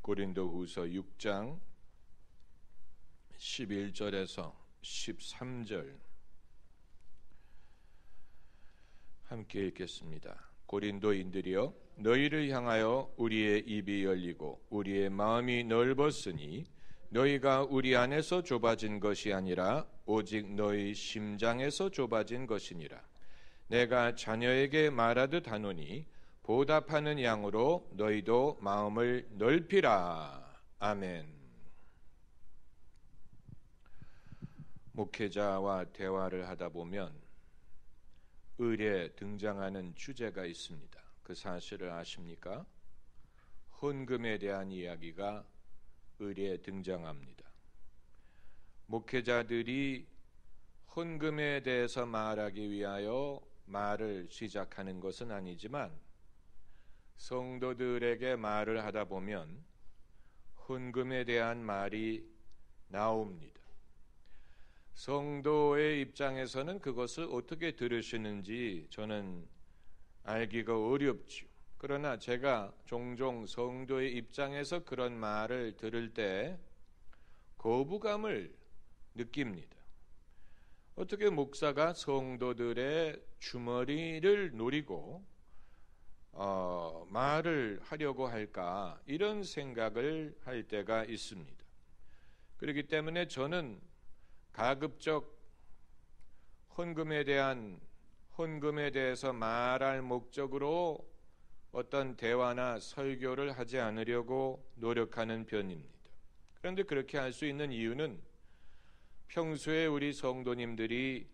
고린도후서 6장 11절에서 13절 함께 읽겠습니다. 고린도인들이여, 너희를 향하여 우리의 입이 열리고 우리의 마음이 넓었으니 너희가 우리 안에서 좁아진 것이 아니라 오직 너희 심장에서 좁아진 것이니라. 내가 자녀에게 말하듯 하노니 보답하는 양으로 너희도 마음을 넓히라. 아멘. 목회자와 대화를 하다 보면 을에 등장하는 주제가 있습니다. 그 사실을 아십니까? 헌금에 대한 이야기가 을에 등장합니다. 목회자들이 헌금에 대해서 말하기 위하여 말을 시작하는 것은 아니지만 성도들에게 말을 하다 보면 헌금에 대한 말이 나옵니다. 성도의 입장에서는 그것을 어떻게 들으시는지 저는 알기가 어렵죠. 그러나 제가 종종 성도의 입장에서 그런 말을 들을 때 거부감을 느낍니다. 어떻게 목사가 성도들의 주머니를 노리고 말을 하려고 할까, 이런 생각을 할 때가 있습니다. 그렇기 때문에 저는 가급적 헌금에 대해서 말할 목적으로 어떤 대화나 설교를 하지 않으려고 노력하는 편입니다. 그런데 그렇게 할 수 있는 이유는 평소에 우리 성도님들이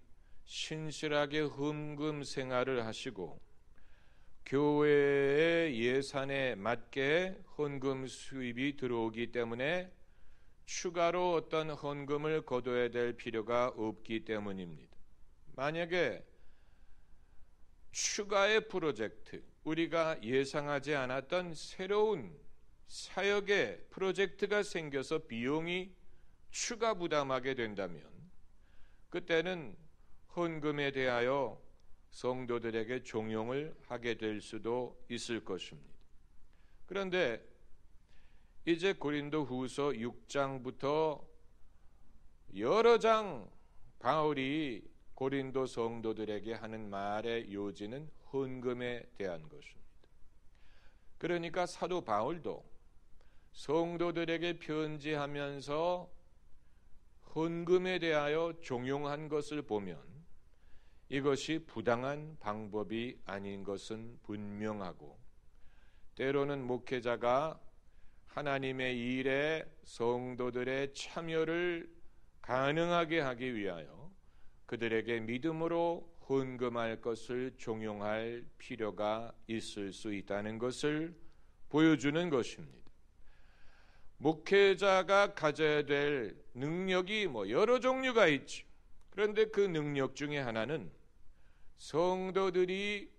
신실하게 헌금 생활을 하시고 교회의 예산에 맞게 헌금 수입이 들어오기 때문에 추가로 어떤 헌금을 거둬야 될 필요가 없기 때문입니다. 만약에 추가의 프로젝트, 우리가 예상하지 않았던 새로운 사역의 프로젝트가 생겨서 비용이 추가 부담하게 된다면 그때는 헌금에 대하여 성도들에게 종용을 하게 될 수도 있을 것입니다. 그런데 이제 고린도후서 6장부터 여러 장 바울이 고린도 성도들에게 하는 말의 요지는 헌금에 대한 것입니다. 그러니까 사도 바울도 성도들에게 편지하면서 헌금에 대하여 종용한 것을 보면 이것이 부당한 방법이 아닌 것은 분명하고, 때로는 목회자가 하나님의 일에 성도들의 참여를 가능하게 하기 위하여 그들에게 믿음으로 헌금할 것을 종용할 필요가 있을 수 있다는 것을 보여주는 것입니다. 목회자가 가져야 될 능력이 여러 종류가 있죠. 그런데 그 능력 중에 하나는 성도들이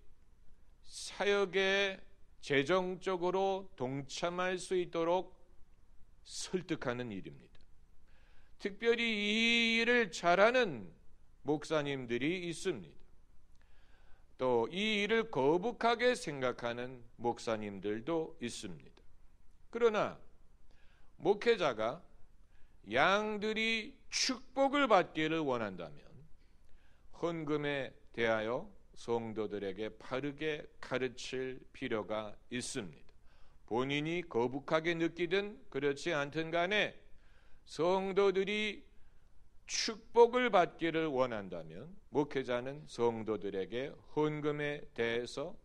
사역에 재정적으로 동참할 수 있도록 설득하는 일입니다. 특별히 이 일을 잘하는 목사님들이 있습니다. 또 이 일을 거북하게 생각하는 목사님들도 있습니다. 그러나 목회자가 양들이 축복을 받기를 원한다면 헌금에 대하여 성도들에게 바르게 가르칠 필요가 있습니다. 본인이 거북하게 느끼든 그렇지 않든 간에 성도들이 축복을 받기를 원한다면 목회자는 성도들에게 헌금에 대해서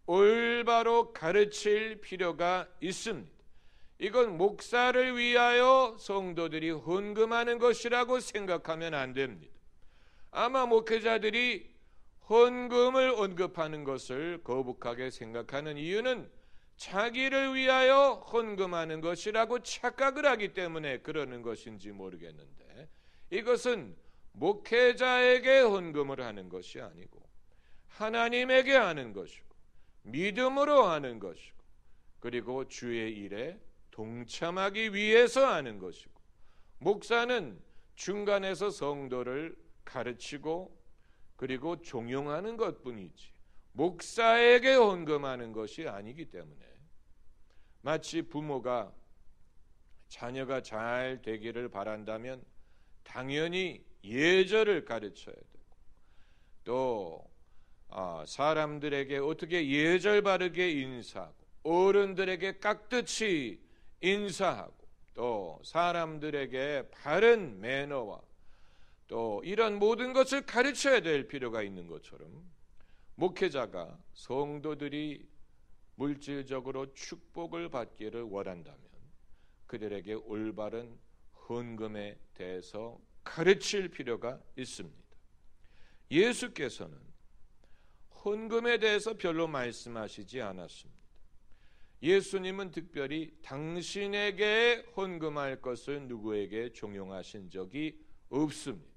올바로 가르칠 필요가 있습니다. 이건 목사를 위하여 성도들이 헌금하는 것이라고 생각하면 안 됩니다. 아마 목회자들이 헌금을 언급하는 것을 거북하게 생각하는 이유는 자기를 위하여 헌금하는 것이라고 착각을 하기 때문에 그러는 것인지 모르겠는데, 이것은 목회자에게 헌금을 하는 것이 아니고 하나님에게 하는 것이고 믿음으로 하는 것이고 그리고 주의 일에 동참하기 위해서 하는 것이고, 목사는 중간에서 성도를 가르치고 그리고 종용하는 것뿐이지 목사에게 헌금하는 것이 아니기 때문에 마치 부모가 자녀가 잘 되기를 바란다면 당연히 예절을 가르쳐야 되고, 또 사람들에게 어떻게 예절 바르게 인사하고, 어른들에게 깍듯이 인사하고, 또 사람들에게 바른 매너와 또 이런 모든 것을 가르쳐야 될 필요가 있는 것처럼, 목회자가 성도들이 물질적으로 축복을 받기를 원한다면 그들에게 올바른 헌금에 대해서 가르칠 필요가 있습니다. 예수께서는 헌금에 대해서 별로 말씀하시지 않았습니다. 예수님은 특별히 당신에게 헌금할 것을 누구에게 종용하신 적이 없습니다.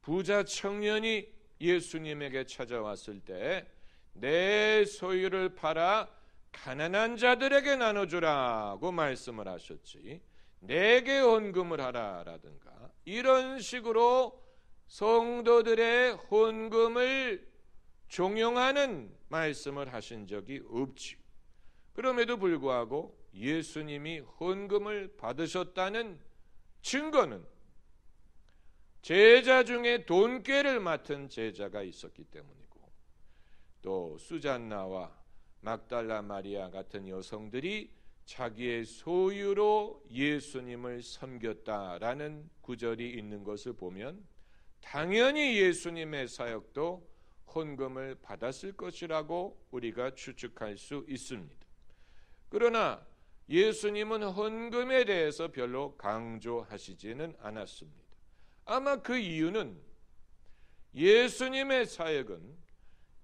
부자 청년이 예수님에게 찾아왔을 때 내 소유를 팔아 가난한 자들에게 나눠주라고 말씀을 하셨지, 내게 헌금을 하라라든가 이런 식으로 성도들의 헌금을 종용하는 말씀을 하신 적이 없지. 그럼에도 불구하고 예수님이 헌금을 받으셨다는 증거는 제자 중에 돈꾀를 맡은 제자가 있었기 때문이고, 또 수잔나와 막달라 마리아 같은 여성들이 자기의 소유로 예수님을 섬겼다라는 구절이 있는 것을 보면 당연히 예수님의 사역도 헌금을 받았을 것이라고 우리가 추측할 수 있습니다. 그러나 예수님은 헌금에 대해서 별로 강조하시지는 않았습니다. 아마 그 이유는 예수님의 사역은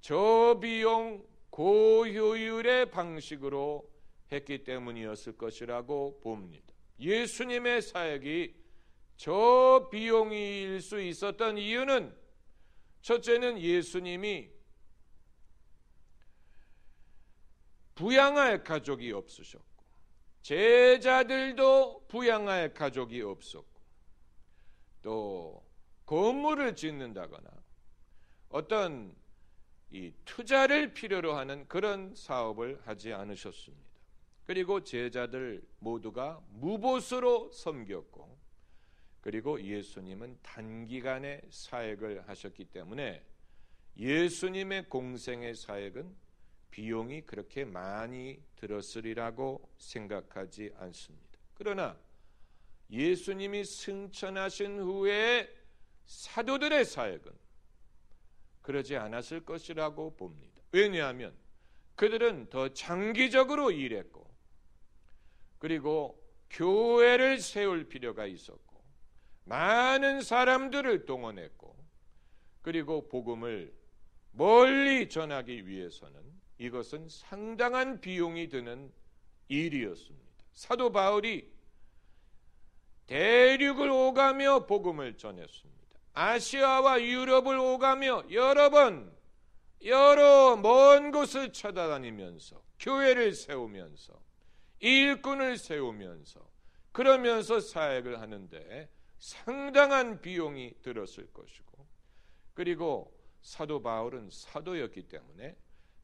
저비용 고효율의 방식으로 했기 때문이었을 것이라고 봅니다. 예수님의 사역이 저비용일 수 있었던 이유는, 첫째는 예수님이 부양할 가족이 없으셨고, 제자들도 부양할 가족이 없었고, 또 건물을 짓는다거나 어떤 이 투자를 필요로 하는 그런 사업을 하지 않으셨습니다. 그리고 제자들 모두가 무보수로 섬겼고, 그리고 예수님은 단기간에 사역을 하셨기 때문에 예수님의 공생의 사역은 비용이 그렇게 많이 들었으리라고 생각하지 않습니다. 그러나 예수님이 승천하신 후에 사도들의 사역은 그러지 않았을 것이라고 봅니다. 왜냐하면 그들은 더 장기적으로 일했고, 그리고 교회를 세울 필요가 있었고, 많은 사람들을 동원했고, 그리고 복음을 멀리 전하기 위해서는 이것은 상당한 비용이 드는 일이었습니다. 사도 바울이 대륙을 오가며 복음을 전했습니다. 아시아와 유럽을 오가며 여러 먼 곳을 찾아다니면서 교회를 세우면서 일꾼을 세우면서 그러면서 사역을 하는데 상당한 비용이 들었을 것이고, 그리고 사도 바울은 사도였기 때문에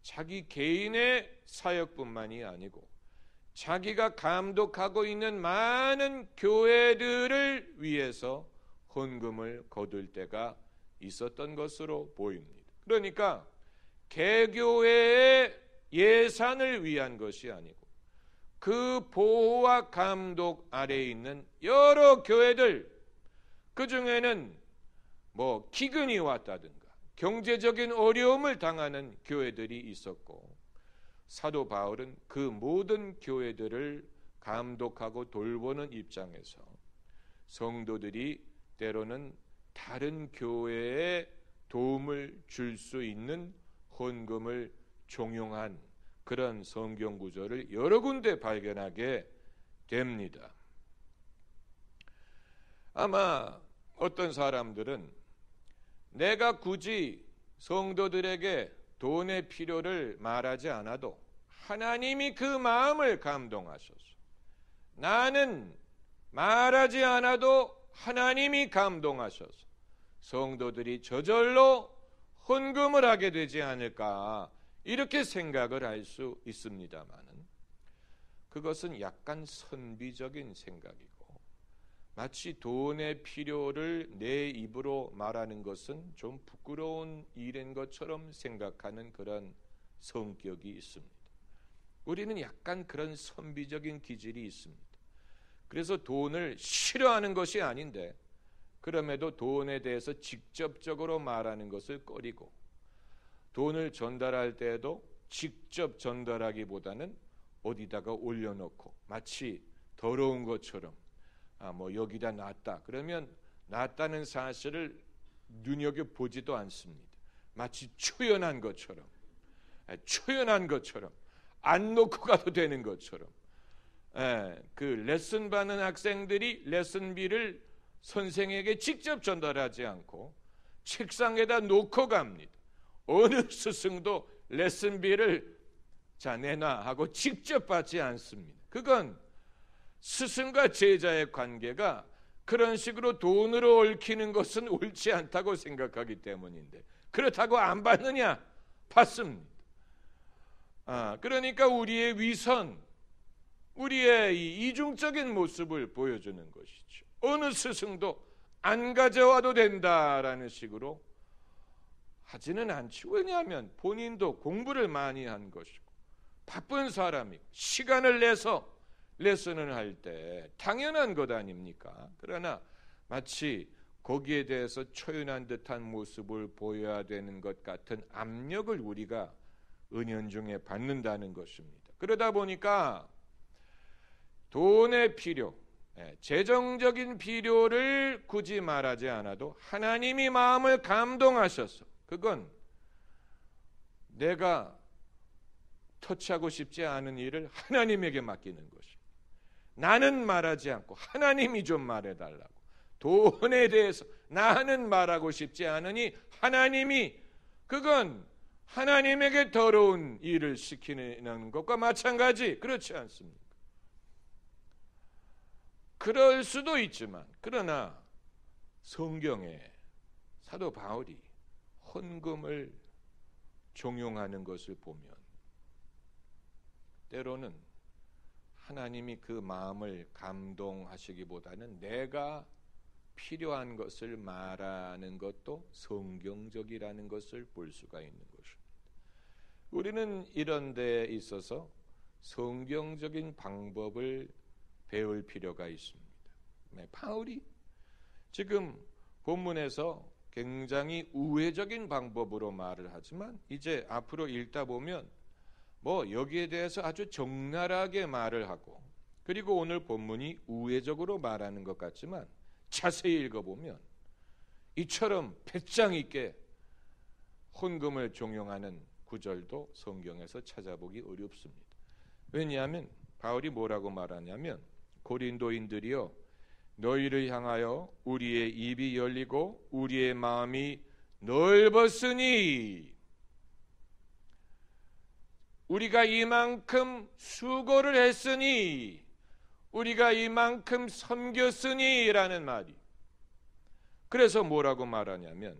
자기 개인의 사역뿐만이 아니고 자기가 감독하고 있는 많은 교회들을 위해서 헌금을 거둘 때가 있었던 것으로 보입니다. 그러니까 개교회의 예산을 위한 것이 아니고 그 보호와 감독 아래에 있는 여러 교회들, 그 중에는 기근이 왔다든가 경제적인 어려움을 당하는 교회들이 있었고, 사도 바울은 그 모든 교회들을 감독하고 돌보는 입장에서 성도들이 때로는 다른 교회에 도움을 줄 수 있는 헌금을 종용한 그런 성경 구절을 여러 군데 발견하게 됩니다. 아마 어떤 사람들은 내가 굳이 성도들에게 돈의 필요를 말하지 않아도 하나님이 그 마음을 감동하셔서, 나는 말하지 않아도 하나님이 감동하셔서 성도들이 저절로 헌금을 하게 되지 않을까, 이렇게 생각을 할 수 있습니다만은, 그것은 약간 선비적인 생각이고 마치 돈의 필요를 내 입으로 말하는 것은 좀 부끄러운 일인 것처럼 생각하는 그런 성격이 있습니다. 우리는 약간 그런 선비적인 기질이 있습니다. 그래서 돈을 싫어하는 것이 아닌데 그럼에도 돈에 대해서 직접적으로 말하는 것을 꺼리고 돈을 전달할 때에도 직접 전달하기보다는 어디다가 올려놓고 마치 더러운 것처럼 뭐 여기다 놨다 그러면 놨다는 사실을 눈여겨보지도 않습니다. 마치 초연한 것처럼 안 놓고 가도 되는 것처럼 그 레슨 받는 학생들이 레슨비를 선생에게 직접 전달하지 않고 책상에다 놓고 갑니다. 어느 스승도 레슨비를 자 내놔 하고 직접 받지 않습니다. 그건 스승과 제자의 관계가 그런 식으로 돈으로 얽히는 것은 옳지 않다고 생각하기 때문인데 그렇다고 안 받느냐? 받습니다. 그러니까 우리의 위선, 우리의 이 이중적인 모습을 보여주는 것이죠. 어느 스승도 안 가져와도 된다라는 식으로 하지는 않죠. 왜냐하면 본인도 공부를 많이 한 것이고 바쁜 사람이고 시간을 내서 레슨을 할 때 당연한 것 아닙니까? 그러나 마치 거기에 대해서 초연한 듯한 모습을 보여야 되는 것 같은 압력을 우리가 은연중에 받는다는 것입니다. 그러다 보니까 돈의 필요, 재정적인 필요를 굳이 말하지 않아도 하나님이 마음을 감동하셔서 그건 내가 터치하고 싶지 않은 일을 하나님에게 맡기는 것입니다. 나는 말하지 않고 하나님이 좀 말해달라고. 돈에 대해서 나는 말하고 싶지 않으니 하나님이 그건 하나님에게 더러운 일을 시키는 것과 마찬가지. 그렇지 않습니까? 그럴 수도 있지만 그러나 성경에 사도 바울이 헌금을 종용하는 것을 보면 때로는 하나님이 그 마음을 감동하시기보다는 내가 필요한 것을 말하는 것도 성경적이라는 것을 볼 수가 있는 것입니다. 우리는 이런 데에 있어서 성경적인 방법을 배울 필요가 있습니다. 바울이 지금 본문에서 굉장히 우회적인 방법으로 말을 하지만 이제 앞으로 읽다 보면 여기에 대해서 아주 적나라하게 말을 하고 그리고 오늘 본문이 우회적으로 말하는 것 같지만 자세히 읽어보면 이처럼 배짱 있게 헌금을 종용하는 구절도 성경에서 찾아보기 어렵습니다. 왜냐하면 바울이 뭐라고 말하냐면 고린도인들이여 너희를 향하여 우리의 입이 열리고 우리의 마음이 넓었으니 우리가 이만큼 수고를 했으니 우리가 이만큼 섬겼으니 라는 말이 그래서 뭐라고 말하냐면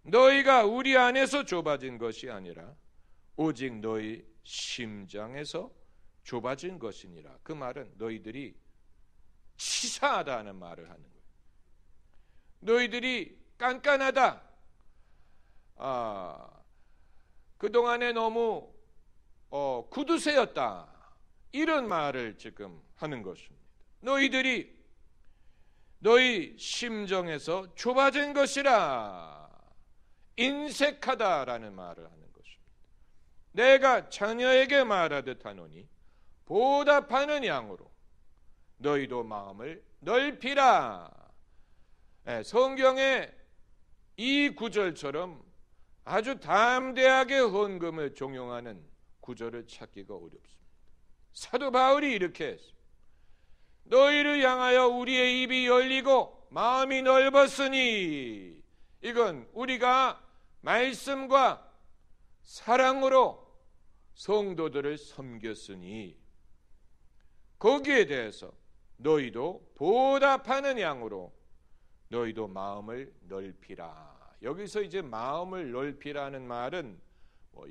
너희가 우리 안에서 좁아진 것이 아니라 오직 너희 심장에서 좁아진 것이니라. 그 말은 너희들이 치사하다는 말을 하는 거예요. 너희들이 깐깐하다. 그동안에 너무 구두쇠였다. 이런 말을 지금 하는 것입니다. 너희 심정에서 좁아진 것이라 인색하다라는 말을 하는 것입니다. 내가 자녀에게 말하듯 하노니 보답하는 양으로 너희도 마음을 넓히라. 성경의 이 구절처럼 아주 담대하게 헌금을 종용하는 구절을 찾기가 어렵습니다. 사도 바울이 이렇게 했습니다. 너희를 향하여 우리의 입이 열리고 마음이 넓었으니 이건 우리가 말씀과 사랑으로 성도들을 섬겼으니 거기에 대해서 너희도 보답하는 양으로 너희도 마음을 넓히라. 여기서 이제 마음을 넓히라는 말은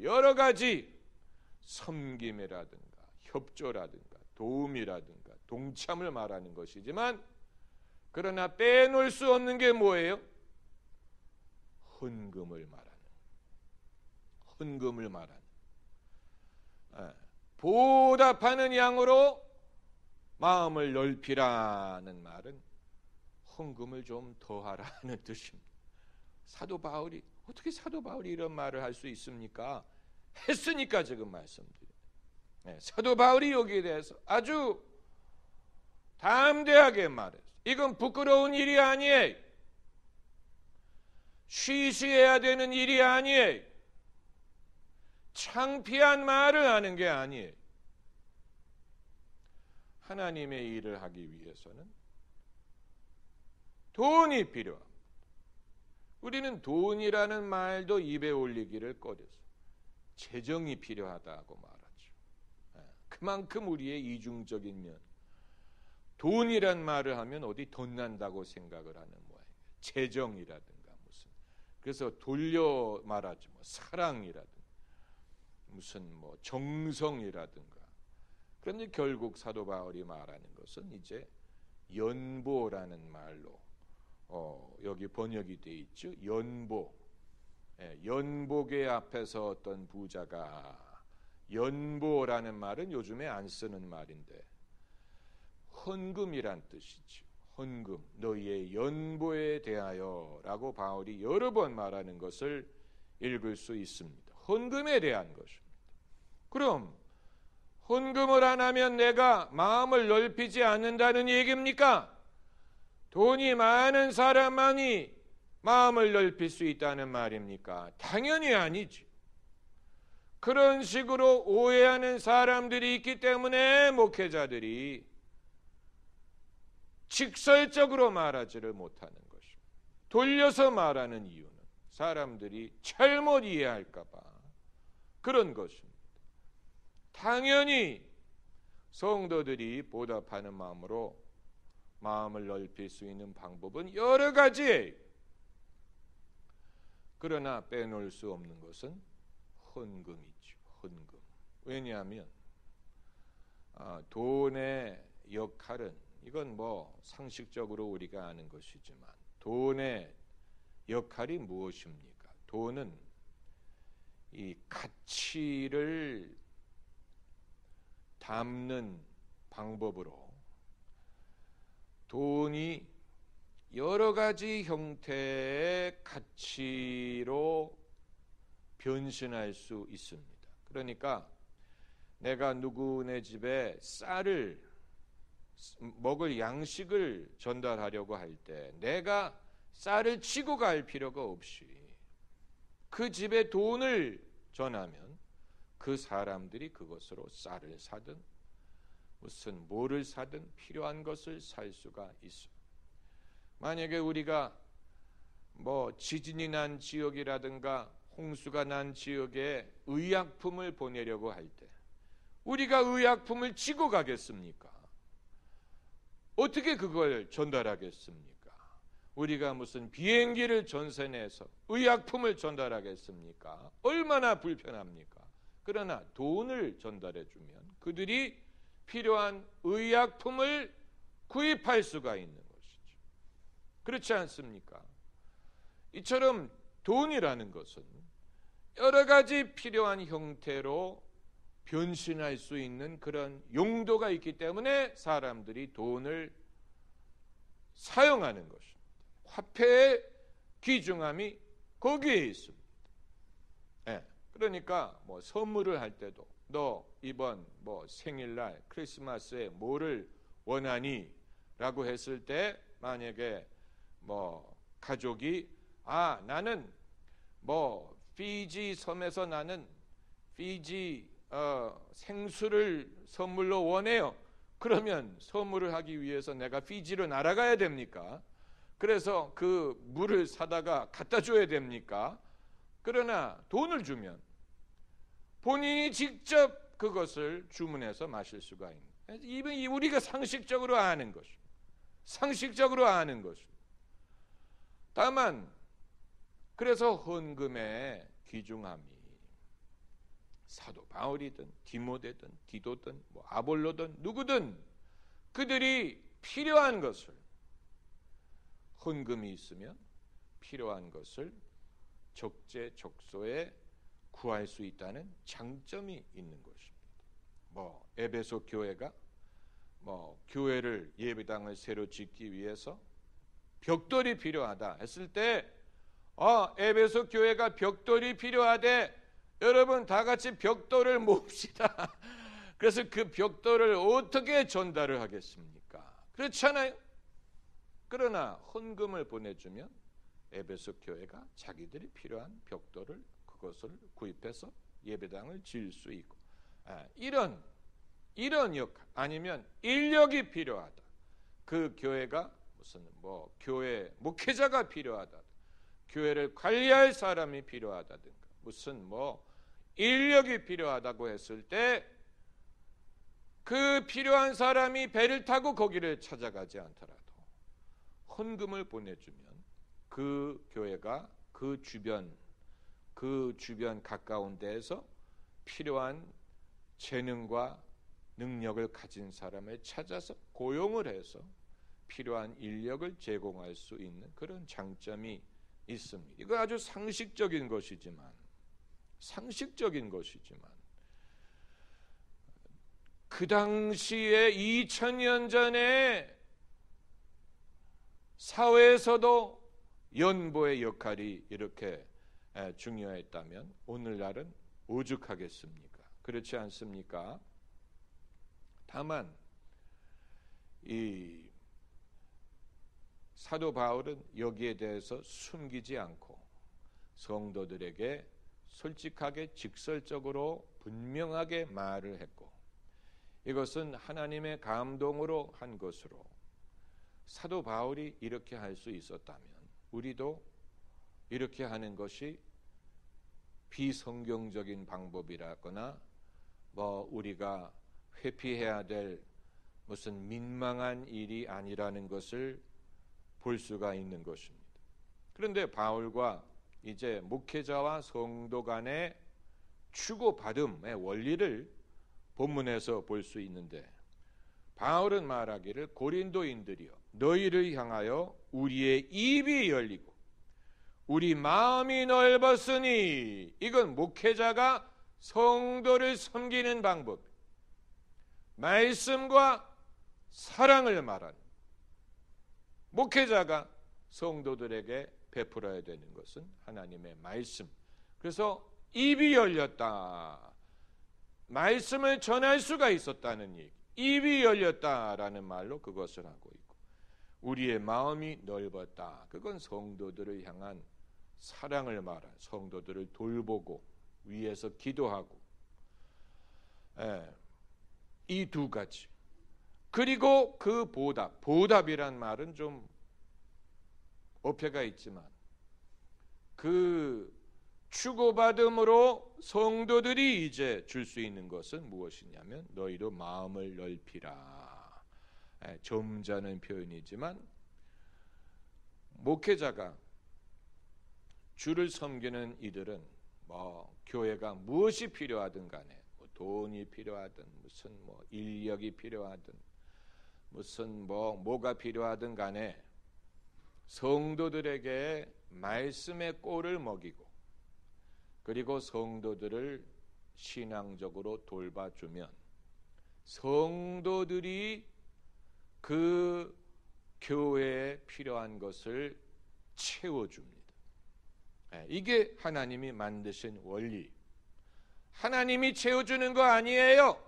여러 가지 섬김이라든가 협조라든가 도움이라든가 동참을 말하는 것이지만, 그러나 빼놓을 수 없는 게 뭐예요? 헌금을 말하는, 헌금을 말하는, 보답하는 양으로 마음을 넓히라는 말은 헌금을 좀 더하라는 뜻입니다. 사도 바울이, 어떻게 사도 바울이 이런 말을 할 수 있습니까? 했으니까 지금 말씀드려요. 사도 바울이 여기에 대해서 아주 담대하게 말했어요. 이건 부끄러운 일이 아니에요. 쉬쉬해야 되는 일이 아니에요. 창피한 말을 하는 게 아니에요. 하나님의 일을 하기 위해서는 돈이 필요합니다. 우리는 돈이라는 말도 입에 올리기를 꺼려서 재정이 필요하다고 말하죠. 그만큼 우리의 이중적인 면, 돈이란 말을 하면 어디 돈 난다고 생각을 하는 모양이에요. 재정이라든가 무슨, 그래서 돌려 말하지 뭐 사랑이라든가 무슨 뭐 정성이라든가. 그런데 결국 사도 바울이 말하는 것은 이제 연보라는 말로 여기 번역이 돼 있죠. 연보. 연복의 앞에서 어떤 부자가, 연보라는 말은 요즘에 안 쓰는 말인데 헌금이란 뜻이죠. 헌금, 너희의 연보에 대하여라고 바울이 여러 번 말하는 것을 읽을 수 있습니다. 헌금에 대한 것입니다. 그럼 헌금을 안 하면 내가 마음을 넓히지 않는다는 얘기입니까? 돈이 많은 사람만이 마음을 넓힐 수 있다는 말입니까? 당연히 아니지. 그런 식으로 오해하는 사람들이 있기 때문에 목회자들이 직설적으로 말하지를 못하는 것입니다. 돌려서 말하는 이유는 사람들이 잘못 이해할까 봐 그런 것입니다. 당연히 성도들이 보답하는 마음으로 마음을 넓힐 수 있는 방법은 여러 가지예요. 그러나 빼놓을 수 없는 것은 헌금이죠. 헌금. 왜냐하면 돈의 역할은, 이건 뭐 상식적으로 우리가 아는 것이지만 돈의 역할이 무엇입니까? 돈은 이 가치를 담는 방법으로 돈이 여러 가지 형태의 가치로 변신할 수 있습니다. 그러니까 내가 누구네 집에 쌀을 먹을 양식을 전달하려고 할 때 내가 쌀을 치고 갈 필요가 없이 그 집에 돈을 전하면 그 사람들이 그것으로 쌀을 사든 무슨 뭐를 사든 필요한 것을 살 수가 있어요. 만약에 우리가 뭐 지진이 난 지역이라든가 홍수가 난 지역에 의약품을 보내려고 할 때 우리가 의약품을 지고 가겠습니까? 어떻게 그걸 전달하겠습니까? 우리가 무슨 비행기를 전세내서 의약품을 전달하겠습니까? 얼마나 불편합니까? 그러나 돈을 전달해 주면 그들이 필요한 의약품을 구입할 수가 있는 것이죠. 그렇지 않습니까? 이처럼 돈이라는 것은 여러 가지 필요한 형태로 변신할 수 있는 그런 용도가 있기 때문에 사람들이 돈을 사용하는 것입니다. 화폐의 귀중함이 거기에 있습니다. 그러니까 뭐 선물을 할 때도 너 이번 뭐 생일날 크리스마스에 뭐를 원하니? 라고 했을 때 만약에 뭐 가족이 나는 뭐 피지 섬에서 나는 피지 생수를 선물로 원해요. 그러면 선물을 하기 위해서 내가 피지로 날아가야 됩니까? 그래서 그 물을 사다가 갖다 줘야 됩니까? 그러나 돈을 주면 본인이 직접 그것을 주문해서 마실 수가 있는, 이 우리가 상식적으로 아는 것입니다. 상식적으로 아는 것입니다. 다만 그래서 헌금의 귀중함이 사도 바울이든 디모데든 디도든 뭐 아볼로든 누구든 그들이 필요한 것을, 헌금이 있으면 필요한 것을 적재적소에 구할 수 있다는 장점이 있는 것입니다. 뭐 에베소 교회가 뭐 교회를, 예배당을 새로 짓기 위해서 벽돌이 필요하다 했을 때 에베소 교회가 벽돌이 필요하대, 여러분 다 같이 벽돌을 몹시다. 그래서 그 벽돌을 어떻게 전달을 하겠습니까? 그렇잖아요. 그러나 헌금을 보내주면 에베소 교회가 자기들이 필요한 벽돌을, 그것을 구입해서 예배당을 지을 수 있고, 이런 역할, 아니면 인력이 필요하다, 그 교회가 무슨 뭐 교회 목회자가 필요하다, 교회를 관리할 사람이 필요하다든가 무슨 뭐 인력이 필요하다고 했을 때 그 필요한 사람이 배를 타고 거기를 찾아가지 않더라도 헌금을 보내주면 그 교회가 그 주변 가까운 데에서 필요한 재능과 능력을 가진 사람을 찾아서 고용을 해서 필요한 인력을 제공할 수 있는 그런 장점이 있습니다. 이거 아주 상식적인 것이지만 그 당시에 2000년 전에 사회에서도 연보의 역할이 이렇게 중요했다면 오늘날은 오죽하겠습니까? 그렇지 않습니까? 다만 이 사도 바울은 여기에 대해서 숨기지 않고 성도들에게 솔직하게 직설적으로 분명하게 말을 했고, 이것은 하나님의 감동으로 한 것으로 사도 바울이 이렇게 할 수 있었다면 우리도 이렇게 하는 것이 비성경적인 방법이라거나 뭐 우리가 회피해야 될 무슨 민망한 일이 아니라는 것을 볼 수가 있는 것입니다. 그런데 바울과 이제 목회자와 성도 간의 주고받음의 원리를 본문에서 볼 수 있는데, 바울은 말하기를 고린도인들이여 너희를 향하여 우리의 입이 열리고 우리 마음이 넓었으니, 이건 목회자가 성도를 섬기는 방법, 말씀과 사랑을 말하는 목회자가 성도들에게 베풀어야 되는 것은 하나님의 말씀. 그래서 입이 열렸다, 말씀을 전할 수가 있었다는 얘기, 입이 열렸다라는 말로 그것을 하고 있고, 우리의 마음이 넓었다, 그건 성도들을 향한 사랑을 말한, 성도들을 돌보고 위에서 기도하고, 이 두 가지. 그리고 그 보답이란 말은 좀 어폐가 있지만 그 주고받음으로 성도들이 이제 줄 수 있는 것은 무엇이냐면 너희도 마음을 넓히라. 점잖은 표현이지만 목회자가 주를 섬기는 이들은 뭐 교회가 무엇이 필요하든 간에, 뭐 돈이 필요하든 무슨 뭐 인력이 필요하든 무슨 뭐가 필요하든 간에 성도들에게 말씀의 꼴을 먹이고, 그리고 성도들을 신앙적으로 돌봐주면 성도들이 그 교회에 필요한 것을 채워줍니다. 이게 하나님이 만드신 원리. 하나님이 채워주는 거 아니에요.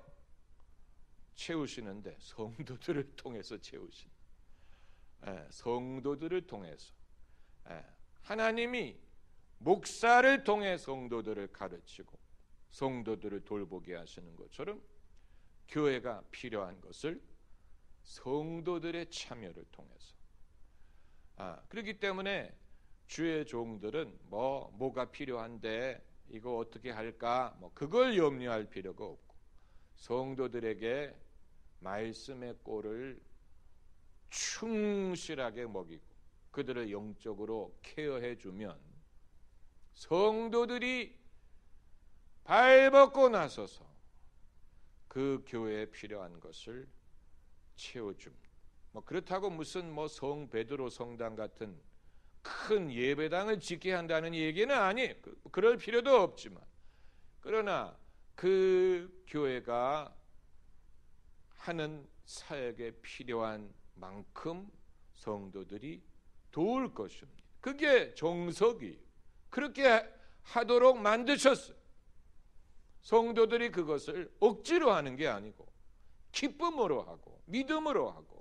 채우시는데 성도들을 통해서 채우신, 성도들을 통해서, 하나님이 목사를 통해 성도들을 가르치고 성도들을 돌보게 하시는 것처럼 교회가 필요한 것을 성도들의 참여를 통해서, 그렇기 때문에 주의 종들은 뭐가 필요한데 이거 어떻게 할까, 그걸 염려할 필요가 없고 성도들에게 말씀의 꼴을 충실하게 먹이고 그들을 영적으로 케어해 주면 성도들이 발벗고 나서서 그 교회에 필요한 것을 채워줍니다. 그렇다고 무슨 성 베드로 성당 같은 큰 예배당을 짓게 한다는 얘기는 아니에요. 그럴 필요도 없지만, 그러나 그 교회가 하는 사역에 필요한 만큼 성도들이 도울 것입니다. 그게 정석이에요. 그렇게 하도록 만드셨어요. 성도들이 그것을 억지로 하는 게 아니고 기쁨으로 하고 믿음으로 하고,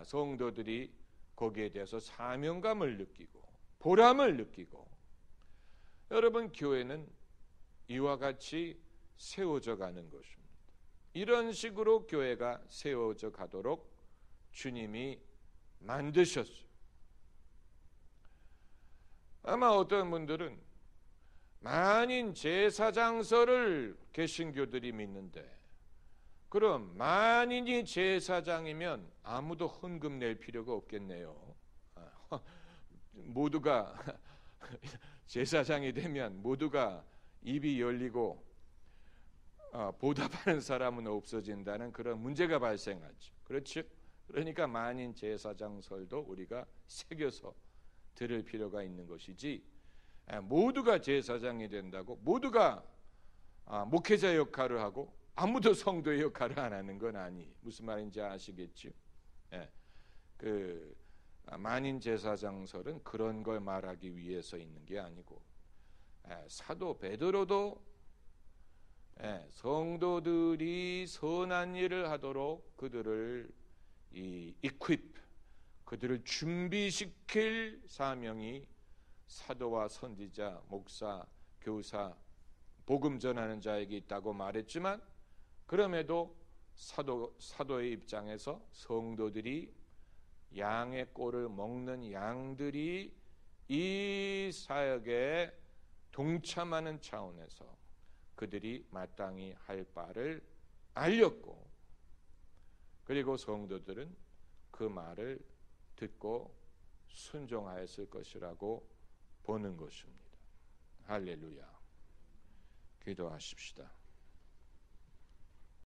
성도들이 거기에 대해서 사명감을 느끼고 보람을 느끼고, 여러분, 교회는 이와 같이 세워져 가는 것입니다. 이런 식으로 교회가 세워져 가도록 주님이 만드셨어요. 아마 어떤 분들은 만인 제사장설을 개신교들이 믿는데, 그럼 만인이 제사장이면 아무도 헌금 낼 필요가 없겠네요. 모두가 제사장이 되면 모두가 입이 열리고 보답하는 사람은 없어진다는 그런 문제가 발생하죠. 그렇죠? 그러니까 만인 제사장설도 우리가 새겨서 들을 필요가 있는 것이지, 모두가 제사장이 된다고 모두가 목회자 역할을 하고 아무도 성도의 역할을 안 하는 건 아니에요. 무슨 말인지 아시겠죠? 그 만인 제사장설은 그런 걸 말하기 위해서 있는 게 아니고, 사도 베드로도 성도들이 선한 일을 하도록 그들을 equip, 그들을 준비시킬 사명이 사도와 선지자, 목사, 교사, 복음 전하는 자에게 있다고 말했지만, 그럼에도 사도의 입장에서 성도들이 양의 꼴을 먹는 양들이 이 사역에 동참하는 차원에서 그들이 마땅히 할 바를 알렸고, 그리고 성도들은 그 말을 듣고 순종하였을 것이라고 보는 것입니다. 할렐루야. 기도하십시다.